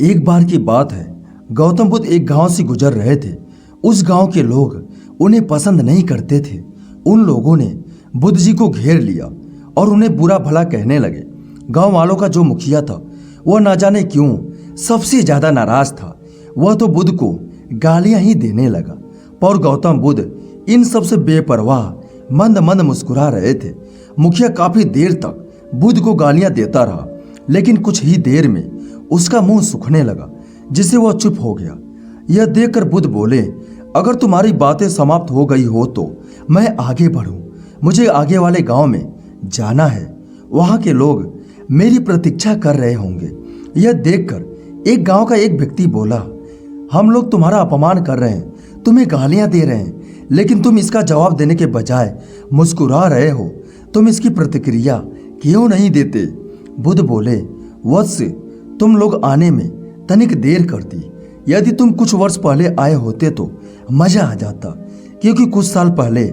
एक बार की बात है, गौतम बुद्ध एक गांव से गुजर रहे थे। उस गांव के लोग उन्हें पसंद नहीं करते थे। उन लोगों ने बुद्ध जी को घेर लिया और उन्हें बुरा भला कहने लगे। गांव वालों का जो मुखिया था वह ना जाने क्यों सबसे ज्यादा नाराज था। वह तो बुद्ध को गालियां ही देने लगा। पर गौतम बुद्ध इन सब से बेपरवाह मंद मंद मुस्कुरा रहे थे। मुखिया काफी देर तक बुद्ध को गालियां देता रहा, लेकिन कुछ ही देर में उसका मुंह सूखने लगा, जिससे वह चुप हो गया। यह देखकर बुद्ध बोले, अगर तुम्हारी बातें समाप्त हो गई हो तो मैं आगे बढ़ूं। मुझे आगे वाले गांव में जाना है। वहां के लोग मेरी प्रतीक्षा कर रहे होंगे। यह देखकर एक गांव का एक व्यक्ति बोला, हम लोग तुम्हारा अपमान कर रहे हैं, तुम्हें गालियां दे रहे हैं, लेकिन तुम इसका जवाब देने के बजाय मुस्कुरा रहे हो। तुम इसकी प्रतिक्रिया क्यों नहीं देते? बुद्ध बोले, वत्स, तुम लोग आने में तनिक देर कर दी। यदि तुम कुछ वर्ष पहले आए होते तो मजा आ जाता, क्योंकि कुछ साल पहले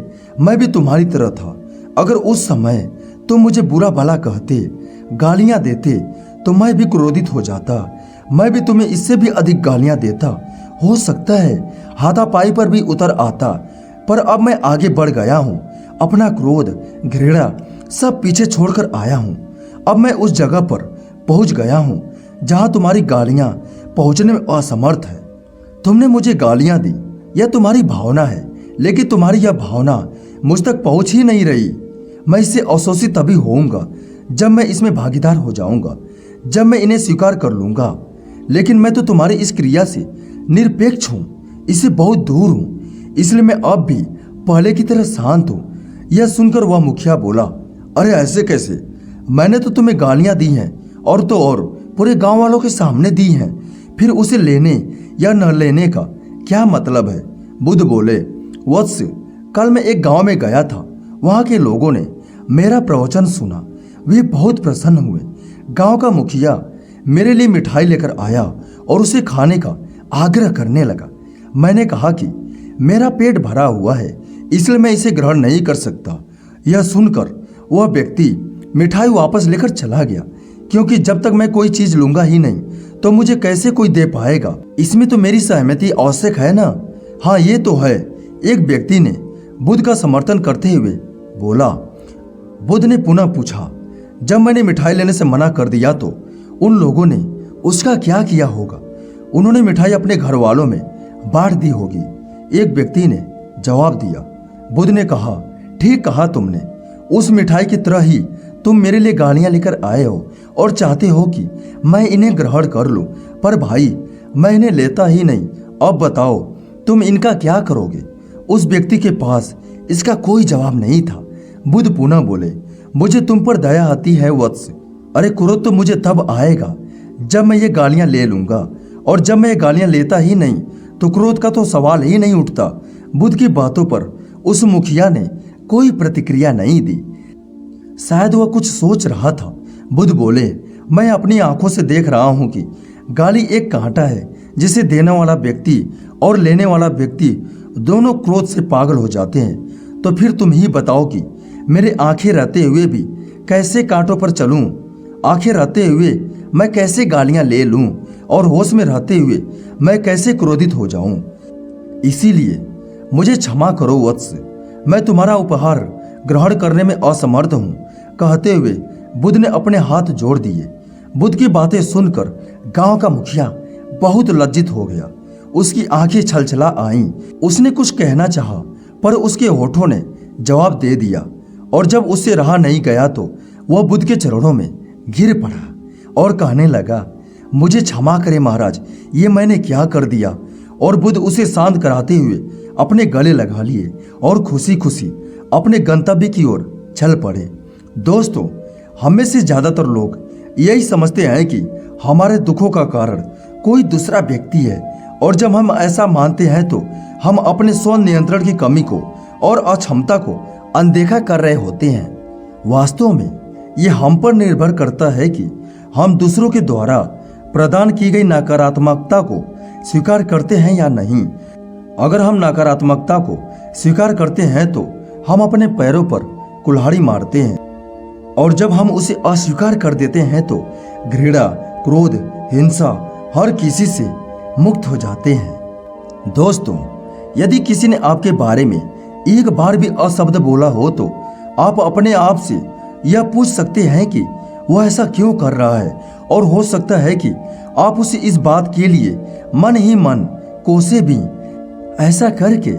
मैं भी तुम्हारी तरह था। अगर उस समय तुम मुझे बुरा भला कहते, गालियां देते, तो मैं भी क्रोधित हो जाता। मैं भी तुम्हें इससे भी अधिक गालियां देता। हो सकता है हाथापाई पर भी उतर आता, पर अब मैं आगे बढ़ गया हूँ। अपना क्रोध, घृणा सब पीछे छोड़कर आया हूँ। अब मैं उस जगह पर पहुंच गया हूँ जहां तुम्हारी गालियां पहुंचने में असमर्थ है। तुमने मुझे गालियां दी, यह तुम्हारी भावना है, लेकिन तुम्हारी यह भावना मुझ तक पहुंच ही नहीं रही। मैं इससे अवशोषित तभी होऊंगा जब मैं इसमें भागीदार हो जाऊंगा, जब मैं इन्हें स्वीकार कर लूंगा। लेकिन मैं तो तुम्हारी इस क्रिया से निरपेक्ष हूँ, इससे बहुत दूर हूँ, इसलिए मैं अब भी पहले की तरह शांत हूँ। यह सुनकर वह मुखिया बोला, अरे ऐसे कैसे? मैंने तो तुम्हें गालियां दी हैं, और तो और पूरे गांव वालों के सामने दी हैं। फिर उसे लेने या न लेने का क्या मतलब है? बुद्ध बोले, वत्स, कल मैं एक गांव में गया था। वहां के लोगों ने मेरा प्रवचन सुना, वे बहुत प्रसन्न हुए। गांव का मुखिया मेरे लिए मिठाई लेकर आया और उसे खाने का आग्रह करने लगा। मैंने कहा कि मेरा पेट भरा हुआ है, इसलिए मैं इसे ग्रहण नहीं कर सकता। यह सुनकर वह व्यक्ति मिठाई वापस लेकर चला गया, क्योंकि जब तक मैं कोई चीज लूंगा ही नहीं तो मुझे कैसे कोई दे पाएगा? इसमें तो मेरी सहमति आवश्यक है ना? हाँ, ये तो है। एक व्यक्ति ने बुद्ध का समर्थन करते हुए बोला। बुद्ध ने पुनः पूछा, जब मैंने मिठाई लेने से मना कर दिया तो उन लोगों ने उसका क्या किया होगा? उन्होंने मिठाई अपने घर वालों में बांट दी होगी। एक व्यक्ति ने जवाब दिया। बुद्ध ने कहा, ठीक कहा तुमने। उस मिठाई की तरह ही तुम मेरे लिए गालियां लेकर आए हो और चाहते हो कि मैं इन्हें ग्रहण कर लूं, पर भाई मैं इन्हें लेता ही नहीं। अब बताओ तुम इनका क्या करोगे? उस व्यक्ति के पास इसका कोई जवाब नहीं था। बुद्ध पुनः बोले, मुझे तुम पर दया आती है वत्स। अरे क्रोध तो मुझे तब आएगा जब मैं ये गालियां ले लूंगा, और जब मैं ये गालियां लेता ही नहीं तो क्रोध का तो सवाल ही नहीं उठता। बुद्ध की बातों पर उस मुखिया ने कोई प्रतिक्रिया नहीं दी। शायद वह कुछ सोच रहा था। बुद्ध बोले, मैं अपनी आंखों से देख रहा हूं कि गाली एक कांटा है, जिसे देने वाला व्यक्ति और लेने वाला व्यक्ति दोनों क्रोध से पागल हो जाते हैं। तो फिर तुम ही बताओ कि मेरे आंखें रहते हुए भी कैसे कांटों पर चलूं? आंखें रहते हुए मैं कैसे गालियां ले लूं, और होश में रहते हुए मैं कैसे क्रोधित हो जाऊं? इसीलिए मुझे क्षमा करो वत्स, मैं तुम्हारा उपहार ग्रहण करने में असमर्थ हूं। कहते हुए बुद्ध ने अपने हाथ जोड़ दिए। बुद्ध की बातें सुनकर गांव का मुखिया बहुत लज्जित हो गया। उसकी आंखें छलछला आईं। उसने कुछ कहना चाहा, पर उसके होठों ने जवाब दे दिया, और जब उससे रहा नहीं गया तो वह बुद्ध के चरणों में गिर पड़ा और कहने लगा, मुझे क्षमा करें महाराज, ये मैंने क्या कर दिया? और बुद्ध उसे शांत कराते हुए अपने गले लगा लिए और खुशी खुशी अपने गंतव्य की ओर चल पड़े। दोस्तों, हमें से ज्यादातर लोग यही समझते हैं कि हमारे दुखों का कारण कोई दूसरा व्यक्ति है, और जब हम ऐसा मानते हैं तो हम अपने स्व नियंत्रण की कमी को और अक्षमता को अनदेखा कर रहे होते हैं। वास्तव में ये हम पर निर्भर करता है कि हम दूसरों के द्वारा प्रदान की गई नकारात्मकता को स्वीकार करते हैं या नहीं। अगर हम नकारात्मकता को स्वीकार करते हैं तो हम अपने पैरों पर कुल्हाड़ी मारते हैं, और जब हम उसे अस्वीकार कर देते हैं तो घृणा, क्रोध, हिंसा हर किसी से मुक्त हो जाते हैं। दोस्तों, यदि किसी ने आपके बारे में एक बार भी अशब्द बोला हो तो आप अपने आप से यह पूछ सकते हैं कि वह ऐसा क्यों कर रहा है, और हो सकता है कि आप उसे इस बात के लिए मन ही मन कोसे भी। ऐसा करके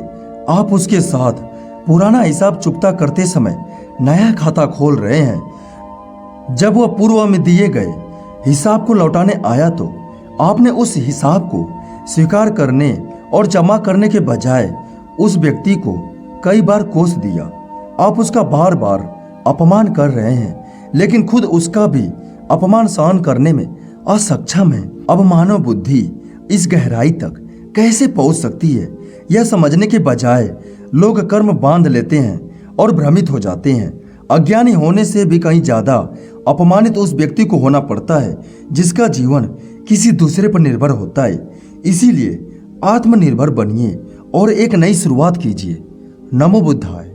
आप उसके साथ पुराना हिसाब चुकता करते समय नया खाता खोल रहे हैं। जब वह पूर्व में दिए गए हिसाब को लौटाने आया तो आपने उस हिसाब को स्वीकार करने और जमा करने के बजाय उस व्यक्ति को कई बार कोस दिया। आप उसका बार बार अपमान कर रहे हैं, लेकिन खुद उसका भी अपमान सहन करने में असक्षम है। अब मानव बुद्धि इस गहराई तक कैसे पहुंच सकती है, यह समझने के बजाय लोग कर्म बांध लेते हैं और भ्रमित हो जाते हैं। अज्ञानी होने से भी कहीं ज्यादा अपमानित उस व्यक्ति को होना पड़ता है जिसका जीवन किसी दूसरे पर निर्भर होता है। इसीलिए आत्मनिर्भर बनिए और एक नई शुरुआत कीजिए। नमो बुद्धाय।